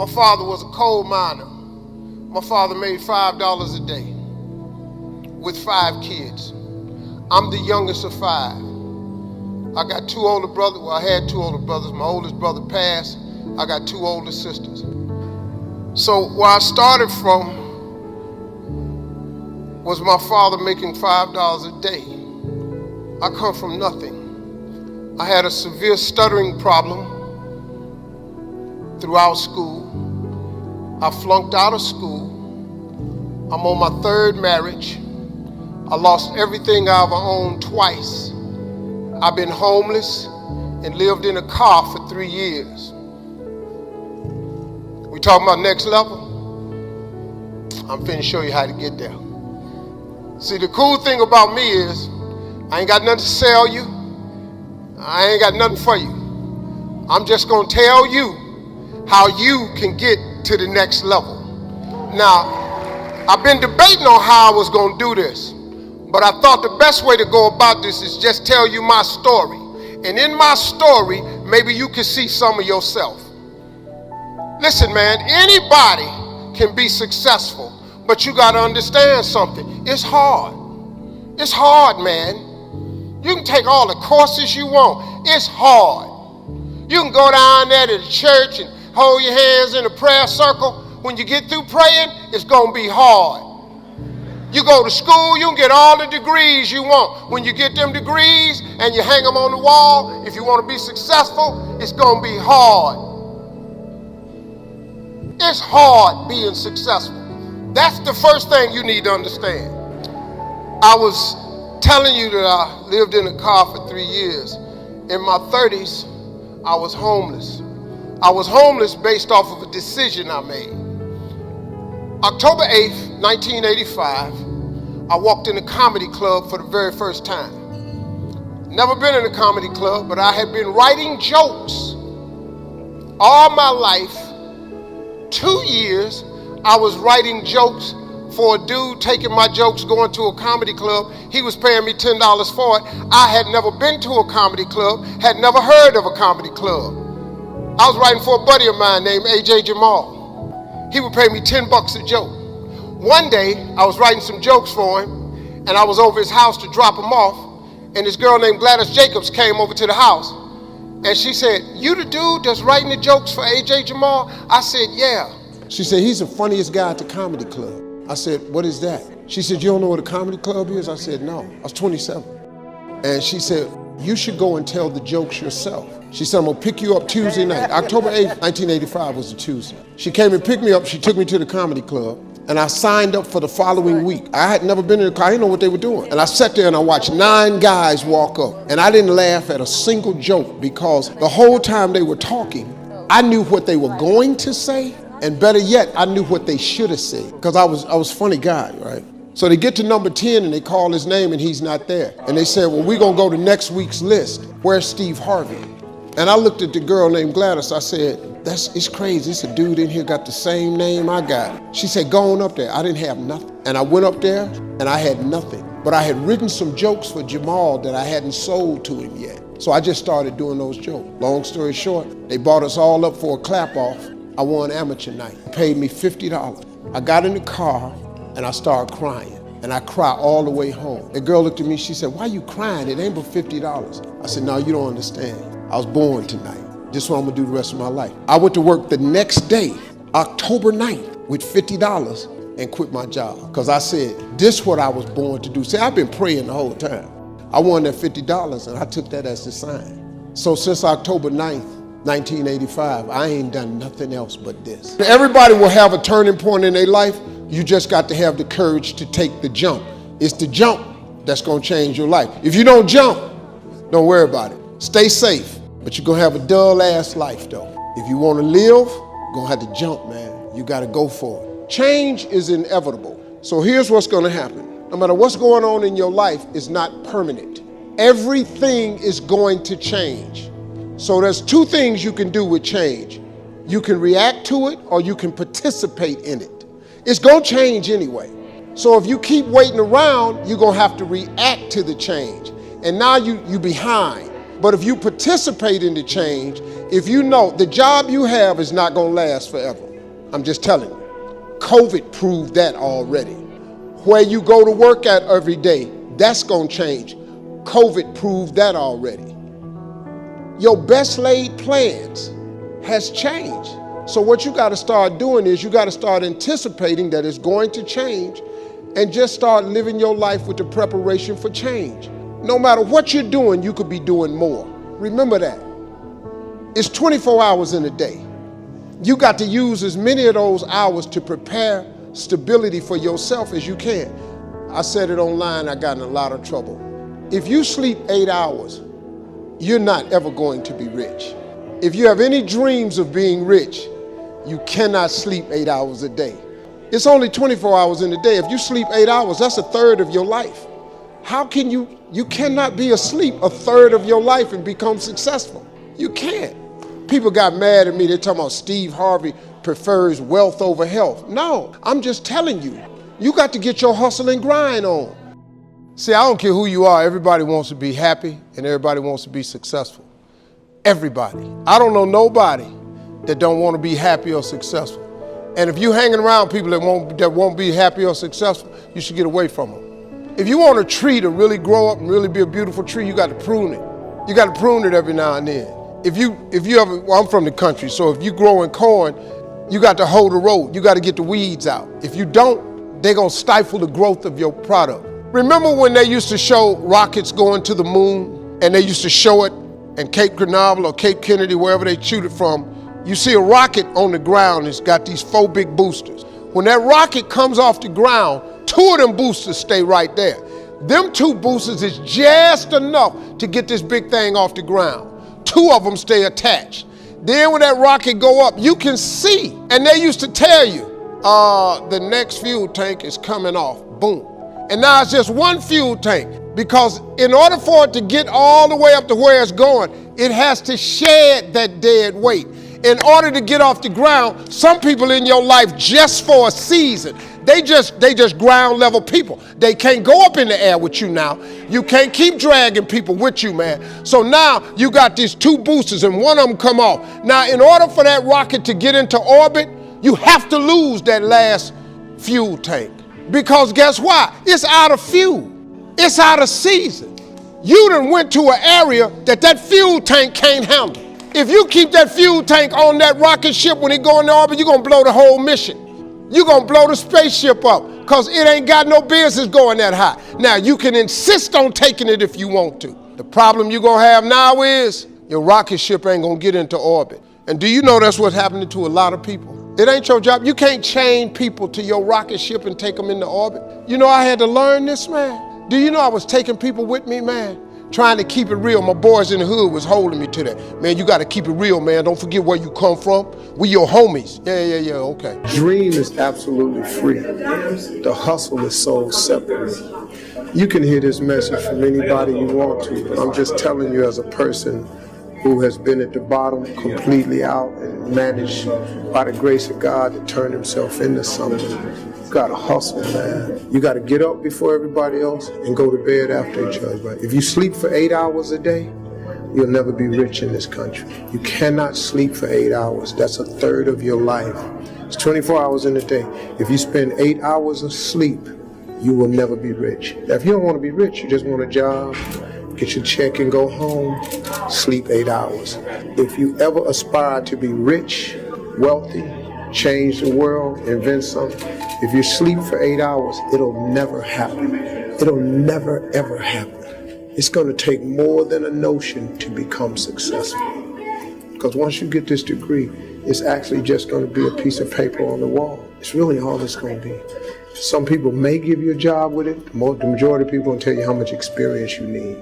My father was a coal miner. My father made $5 a day with 5 kids. I'm the youngest of 5. I got 2 older brothers. Well, I had 2 older brothers. My oldest brother passed. I got 2 older sisters. So where I started from was my father making $5 a day. I come from nothing. I had a severe stuttering problem throughout school. I flunked out of school. I'm on my 3rd marriage. I lost everything I ever owned twice. I've been homeless and lived in a car for 3 years. We talking about next level? I'm finna show you how to get there. See, the cool thing about me is I ain't got nothing to sell you. I ain't got nothing for you. I'm just gonna tell you how you can get to the next level. Now, I've been debating on how I was gonna do this, but I thought the best way to go about this is just tell you my story. And in my story, maybe you can see some of yourself. Listen, man, anybody can be successful, but you gotta understand something. It's hard. It's hard, man. You can take all the courses you want. It's hard. You can go down there to the church and hold your hands in a prayer circle. When you get through praying, it's gonna be hard. You go to school, you can get all the degrees you want. When you get them degrees and you hang them on the wall, if you want to be successful, it's gonna be hard. It's hard being successful. That's the first thing you need to understand. I was telling you that I lived in a car for 3 years. In my 30s, I was homeless. I was homeless based off of a decision I made. October 8th, 1985, I walked in a comedy club for the very first time. Never been in a comedy club, but I had been writing jokes all my life. 2 years, I was writing jokes for a dude taking my jokes, going to a comedy club. He was paying me $10 for it. I had never been to a comedy club, had never heard of a comedy club. I was writing for a buddy of mine named AJ Jamal. He would pay me $10 a joke. One day, I was writing some jokes for him, and I was over his house to drop him off, and this girl named Gladys Jacobs came over to the house, and she said, "You the dude that's writing the jokes for AJ Jamal?" I said, "Yeah." She said, "He's the funniest guy at the comedy club." I said, "What is that?" She said, "You don't know what a comedy club is?" I said, "No." I was 27. And she said, "You should go and tell the jokes yourself." She said, "I'm gonna pick you up Tuesday night." October 8th, 1985 was a Tuesday. She came and picked me up. She took me to the comedy club, and I signed up for the following week. I had never been in a car. I didn't know what they were doing. And I sat there and I watched 9 guys walk up. And I didn't laugh at a single joke because the whole time they were talking, I knew what they were going to say. And better yet, I knew what they should have said because I was a funny guy, right? So they get to number 10 and they call his name and he's not there. And they said, "Well, we're gonna go to next week's list. Where's Steve Harvey?" And I looked at the girl named Gladys. I said, it's crazy. It's a dude in here got the same name I got. She said, "Go on up there." I didn't have nothing. And I went up there and I had nothing. But I had written some jokes for Jamal that I hadn't sold to him yet. So I just started doing those jokes. Long story short, they brought us all up for a clap off. I won amateur night. They paid me $50. I got in the car and I started crying. And I cried all the way home. The girl looked at me, she said, "Why you crying? It ain't but $50. I said, "No, you don't understand. I was born tonight. This is what I'm gonna do the rest of my life." I went to work the next day, October 9th, with $50 and quit my job. Because I said, this is what I was born to do. See, I've been praying the whole time. I won that $50 and I took that as the sign. So since October 9th, 1985, I ain't done nothing else but this. Everybody will have a turning point in their life. You just got to have the courage to take the jump. It's the jump that's gonna change your life. If you don't jump, don't worry about it. Stay safe, but you're gonna have a dull ass life though. If you wanna live, you're gonna have to jump, man. You gotta go for it. Change is inevitable. So here's what's gonna happen. No matter what's going on in your life, it's not permanent. Everything is going to change. So there's 2 things you can do with change. You can react to it or you can participate in it. It's gonna change anyway. So if you keep waiting around, you're gonna have to react to the change. And now you behind. But if you participate in the change, if you know the job you have is not gonna last forever. I'm just telling you. COVID proved that already. Where you go to work at every day, that's gonna change. COVID proved that already. Your best laid plans has changed. So what you gotta start doing is you gotta start anticipating that it's going to change and just start living your life with the preparation for change. No matter what you're doing, you could be doing more. Remember that. It's 24 hours in a day. You got to use as many of those hours to prepare stability for yourself as you can. I said it online, I got in a lot of trouble. If you sleep 8 hours, you're not ever going to be rich. If you have any dreams of being rich, you cannot sleep 8 hours a day. It's only 24 hours in a day. If you sleep 8 hours, that's a third of your life. How can you cannot be asleep a third of your life and become successful. You can't. People got mad at me, they're talking about Steve Harvey prefers wealth over health. No, I'm just telling you, you got to get your hustle and grind on. See, I don't care who you are, everybody wants to be happy and everybody wants to be successful. Everybody. I don't know nobody that don't want to be happy or successful. And if you're hanging around people that won't be happy or successful, you should get away from them. If you want a tree to really grow up and really be a beautiful tree, you got to prune it. You got to prune it every now and then. If you ever, well, I'm from the country, so if you growing corn, you got to hold the road. You got to get the weeds out. If you don't, they're gonna stifle the growth of your product. Remember when they used to show rockets going to the moon, and they used to show it in Cape Canaveral or Cape Kennedy, wherever they shoot it from? You see a rocket on the ground, it's got these 4 big boosters. When that rocket comes off the ground, 2 of them boosters stay right there. Them 2 boosters is just enough to get this big thing off the ground. 2 of them stay attached. Then when that rocket go up, you can see, and they used to tell you, the next fuel tank is coming off, boom. And now it's just 1 fuel tank, because in order for it to get all the way up to where it's going, it has to shed that dead weight. In order to get off the ground, some people in your life just for a season, they just ground level people. They can't go up in the air with you now. You can't keep dragging people with you, man. So now you got these 2 boosters and one of them come off. Now, in order for that rocket to get into orbit, you have to lose that last fuel tank. Because guess what? It's out of fuel. It's out of season. You done went to an area that fuel tank can't handle. If you keep that fuel tank on that rocket ship when it go into orbit, you're gonna blow the whole mission. You're gonna blow the spaceship up because it ain't got no business going that high. Now, you can insist on taking it if you want to. The problem you're gonna have now is your rocket ship ain't gonna get into orbit. And do you know that's what's happening to a lot of people? It ain't your job. You can't chain people to your rocket ship and take them into orbit. You know, I had to learn this, man. Do you know I was taking people with me, man? Trying to keep it real. My boys in the hood was holding me to that. Man, you got to keep it real, man. Don't forget where you come from. We your homies. Yeah, okay. Dream is absolutely free. The hustle is sold separately. You can hear this message from anybody you want to. I'm just telling you as a person who has been at the bottom, completely out, and managed by the grace of God to turn himself into something. You gotta hustle, man. You gotta get up before everybody else and go to bed after each other. If you sleep for 8 hours a day, you'll never be rich in this country. You cannot sleep for 8 hours. That's a third of your life. It's 24 hours in a day. If you spend 8 hours of sleep, you will never be rich. Now, if you don't want to be rich, you just want a job, get your check and go home, sleep 8 hours. If you ever aspire to be rich, wealthy, change the world, invent something, if you sleep for 8 hours, it'll never happen. It'll never, ever happen. It's going to take more than a notion to become successful. Because once you get this degree, it's actually just going to be a piece of paper on the wall. It's really all it's going to be. Some people may give you a job with it. The majority of people will tell you how much experience you need.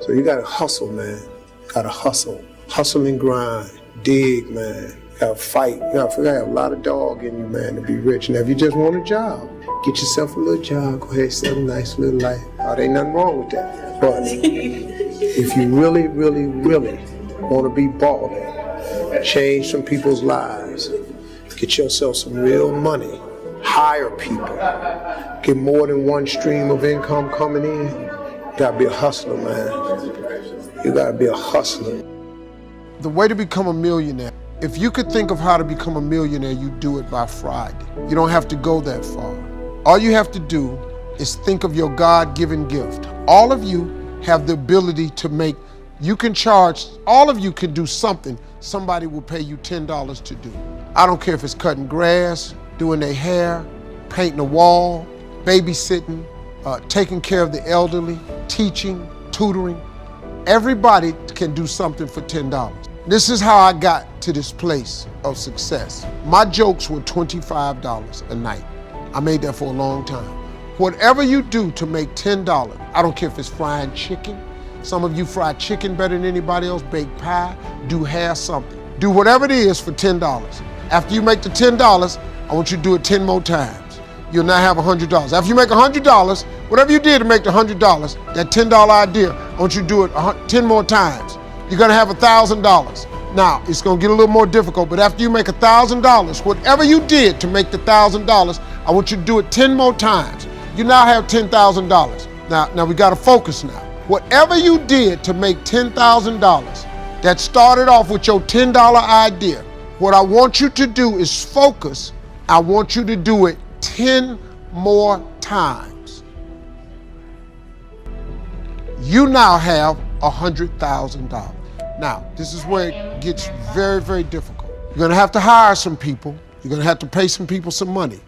So you got to hustle, man. Got to hustle. Hustle and grind. Dig, man. Gotta fight. You gotta have a lot of dog in you, man, to be rich. Now, if you just want a job, get yourself a little job. Go ahead, set a nice little life. Oh, there ain't nothing wrong with that. But if you really, really, really want to be balling, change some people's lives, get yourself some real money, hire people, get more than one stream of income coming in, you gotta be a hustler, man. You gotta be a hustler. The way to become a millionaire If you could think of how to become a millionaire, you do it by Friday. You don't have to go that far. All you have to do is think of your God-given gift. All of you have the ability to make, you can charge, all of you can do something somebody will pay you $10 to do. I don't care if it's cutting grass, doing their hair, painting a wall, babysitting, taking care of the elderly, teaching, tutoring. Everybody can do something for $10. This is how I got to this place of success. My jokes were $25 a night. I made that for a long time. Whatever you do to make $10, I don't care if it's frying chicken. Some of you fry chicken better than anybody else, bake pie, do hair, something. Do whatever it is for $10. After you make the $10, I want you to do it 10 more times. You'll now have $100. After you make $100, whatever you did to make the $100, that $10 idea, I want you to do it 10 more times. You're gonna have $1,000. Now, it's gonna get a little more difficult, but after you make $1,000, whatever you did to make the $1,000, I want you to do it 10 more times. You now have $10,000. Now we gotta focus now. Whatever you did to make $10,000 that started off with your $10 idea, what I want you to do is focus. I want you to do it 10 more times. You now have $100,000. Now, this is where it gets very, very difficult. You're gonna have to hire some people. You're gonna have to pay some people some money.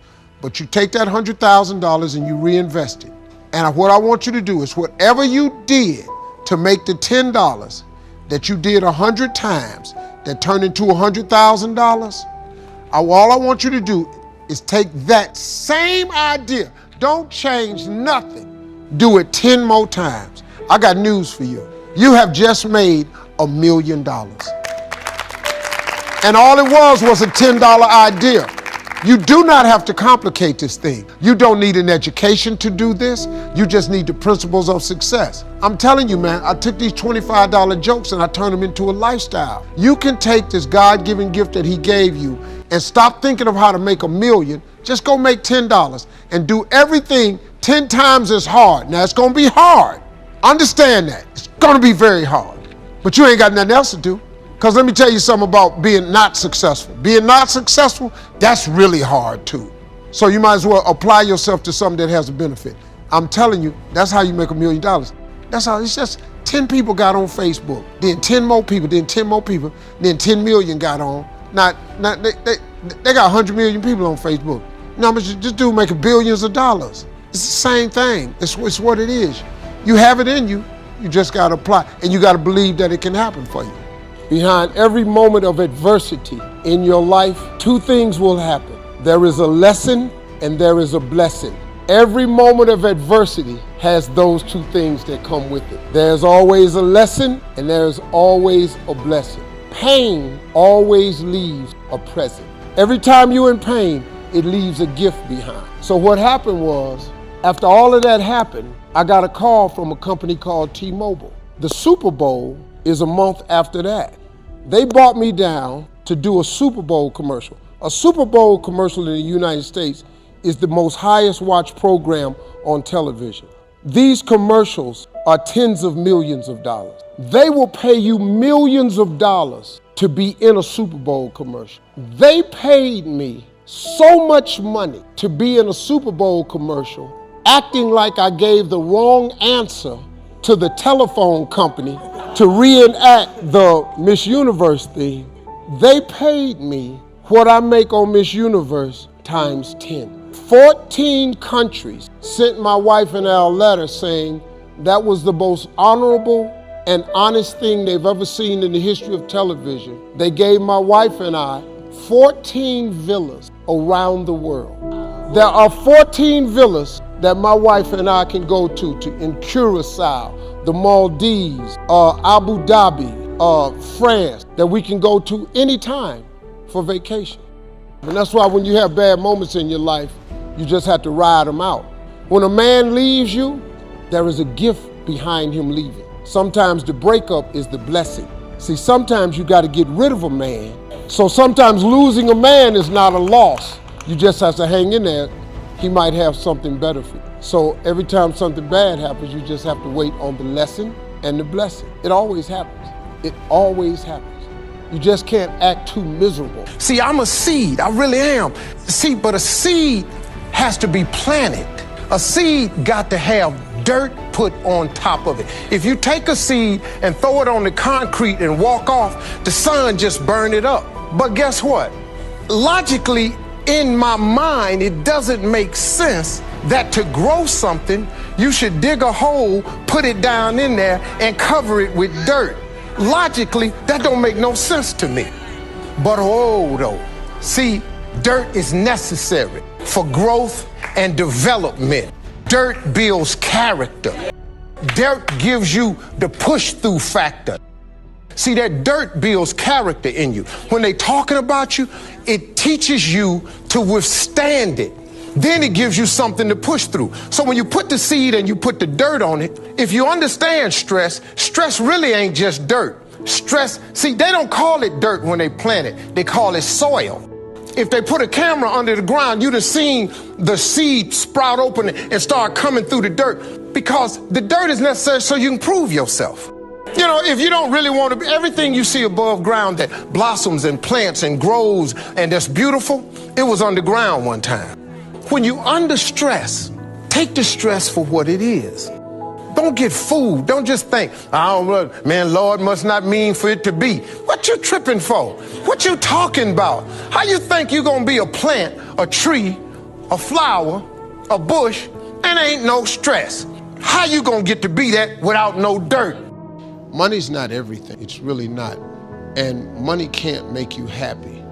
But you take that $100,000 and you reinvest it. And what I want you to do is whatever you did to make the $10 that you did 100 times that turned into $100,000, all I want you to do is take that same idea. Don't change nothing. Do it 10 more times. I got news for you. You have just made $1 million. And all it was a $10 idea. You do not have to complicate this thing. You don't need an education to do this. You just need the principles of success. I'm telling you, man, I took these $25 jokes and I turned them into a lifestyle. You can take this God-given gift that he gave you and stop thinking of how to make $1 million. Just go make $10 and do everything 10 times as hard. Now, it's gonna be hard. Understand that. It's gonna be very hard. But you ain't got nothing else to do. Because let me tell you something about being not successful. Being not successful, that's really hard too. So you might as well apply yourself to something that has a benefit. I'm telling you, that's how you make $1 million. That's how, it's just 10 people got on Facebook, then 10 more people, then 10 more people, then 10 million got on. Now they got 100 million people on Facebook. Now this dude making billions of dollars. It's the same thing. It's what it is. You have it in you, you just gotta apply, and you gotta believe that it can happen for you. Behind every moment of adversity in your life, two things will happen. There is a lesson and there is a blessing. Every moment of adversity has those two things that come with it. There's always a lesson and there's always a blessing. Pain always leaves a present. Every time you're in pain, it leaves a gift behind. So what happened was, after all of that happened, I got a call from a company called T-Mobile. The Super Bowl is a month after that. They brought me down to do a Super Bowl commercial. A Super Bowl commercial in the United States is the most highest watched program on television. These commercials are tens of millions of dollars. They will pay you millions of dollars to be in a Super Bowl commercial. They paid me so much money to be in a Super Bowl commercial, acting like I gave the wrong answer to the telephone company to reenact the Miss Universe theme. They paid me what I make on Miss Universe times 10. 14 countries sent my wife and I a letter saying that was the most honorable and honest thing they've ever seen in the history of television. They gave my wife and I 14 villas around the world. There are 14 villas that my wife and I can go to in Curacao, the Maldives, Abu Dhabi, France, that we can go to anytime for vacation. And that's why when you have bad moments in your life, you just have to ride them out. When a man leaves you, there is a gift behind him leaving. Sometimes the breakup is the blessing. See, sometimes you got to get rid of a man. So sometimes losing a man is not a loss. You just have to hang in there. He might have something better for you. So every time something bad happens, you just have to wait on the lesson and the blessing. It always happens. It always happens. You just can't act too miserable. See, I'm a seed. I really am. See, but a seed has to be planted. A seed got to have dirt put on top of it. If you take a seed and throw it on the concrete and walk off, the sun just burn it up. But guess what? Logically, in my mind, it doesn't make sense that to grow something, you should dig a hole, put it down in there, and cover it with dirt. Logically, that don't make no sense to me. But though, see, dirt is necessary for growth and development. Dirt builds character. Dirt gives you the push-through factor. See, that dirt builds character in you. When they talking about you, it teaches you to withstand it. Then it gives you something to push through. So when you put the seed and you put the dirt on it, if you understand stress, stress really ain't just dirt. Stress, see, they don't call it dirt when they plant it. They call it soil. If they put a camera under the ground, you'd have seen the seed sprout open and start coming through the dirt, because the dirt is necessary so you can prove yourself. You know, if you don't really want to be, everything you see above ground that blossoms and plants and grows and that's beautiful, it was underground one time. When you under stress, take the stress for what it is. Don't get fooled. Don't just think, man, Lord must not mean for it to be. What you tripping for? What you talking about? How you think you gonna be a plant, a tree, a flower, a bush, and ain't no stress? How you gonna get to be that without no dirt? Money's not everything. It's really not. And money can't make you happy.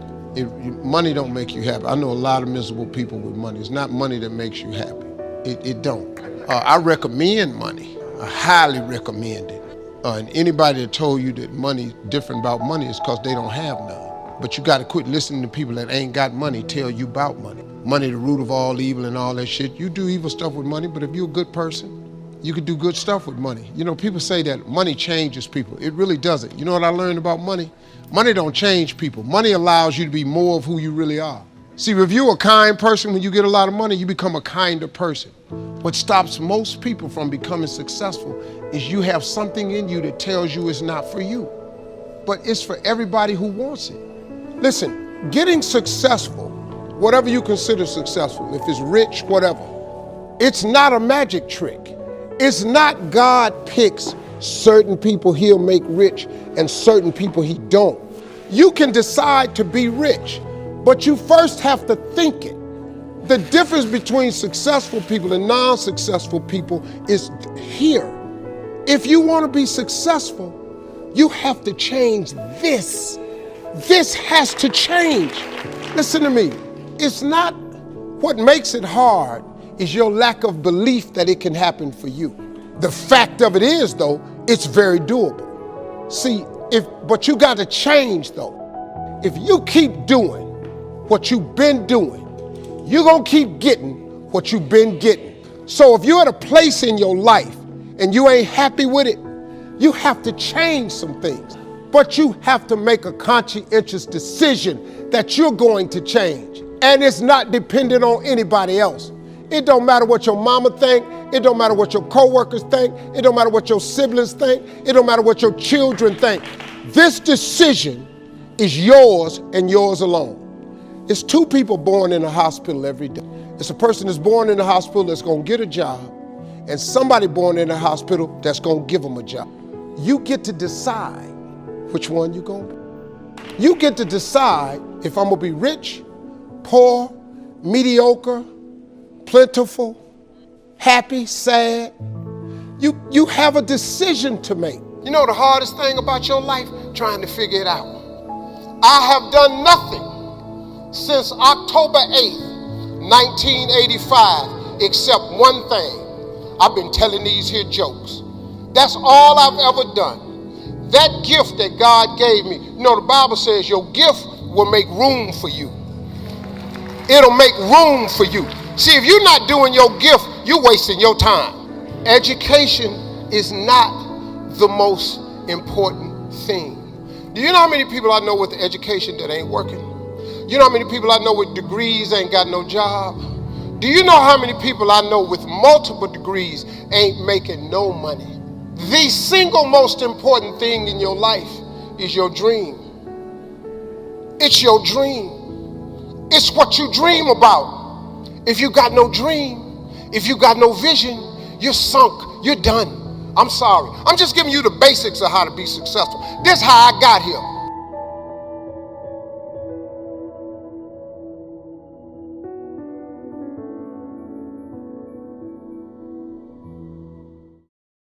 Money don't make you happy. I know a lot of miserable people with money. It's not money that makes you happy. It don't. I recommend money. I highly recommend it. And anybody that told you that money different about money is because they don't have none. But you got to quit listening to people that ain't got money tell you about money. Money the root of all evil and all that shit. You do evil stuff with money, but if you're a good person, you can do good stuff with money. You know, people say that money changes people. It really doesn't. You know what I learned about money? Money don't change people. Money allows you to be more of who you really are. See, if you're a kind person, when you get a lot of money, you become a kinder person. What stops most people from becoming successful is you have something in you that tells you it's not for you, but it's for everybody who wants it. Listen, getting successful, whatever you consider successful, if it's rich, whatever, it's not a magic trick. It's not God picks certain people he'll make rich and certain people he don't. You can decide to be rich, but you first have to think it. The difference between successful people and non-successful people is here. If you want to be successful, you have to change this. This has to change. Listen to me. It's not what makes it hard is your lack of belief that it can happen for you. The fact of it is, though, it's very doable. See, but you got to change, though. If you keep doing what you've been doing, you're going to keep getting what you've been getting. So if you're at a place in your life and you ain't happy with it, you have to change some things. But you have to make a conscientious decision that you're going to change. And it's not dependent on anybody else. It don't matter what your mama think. It don't matter what your coworkers think. It don't matter what your siblings think. It don't matter what your children think. This decision is yours and yours alone. It's two people born in a hospital every day. It's a person that's born in a hospital that's going to get a job, and somebody born in a hospital that's going to give them a job. You get to decide which one you're going to be. You get to decide if I'm going to be rich, poor, mediocre, plentiful, happy, sad. You have a decision to make. You know the hardest thing about your life? Trying to figure it out. I have done nothing since October 8th, 1985, except one thing. I've been telling these here jokes. That's all I've ever done. That gift that God gave me, you know the Bible says your gift will make room for you. It'll make room for you. See, if you're not doing your gift, you're wasting your time. Education is not the most important thing. Do you know how many people I know with education that ain't working? You know how many people I know with degrees ain't got no job? Do you know how many people I know with multiple degrees ain't making no money? The single most important thing in your life is your dream. It's your dream. It's what you dream about. If you got no dream, if you got no vision, you're sunk, you're done. I'm sorry. I'm just giving you the basics of how to be successful. This is how I got here.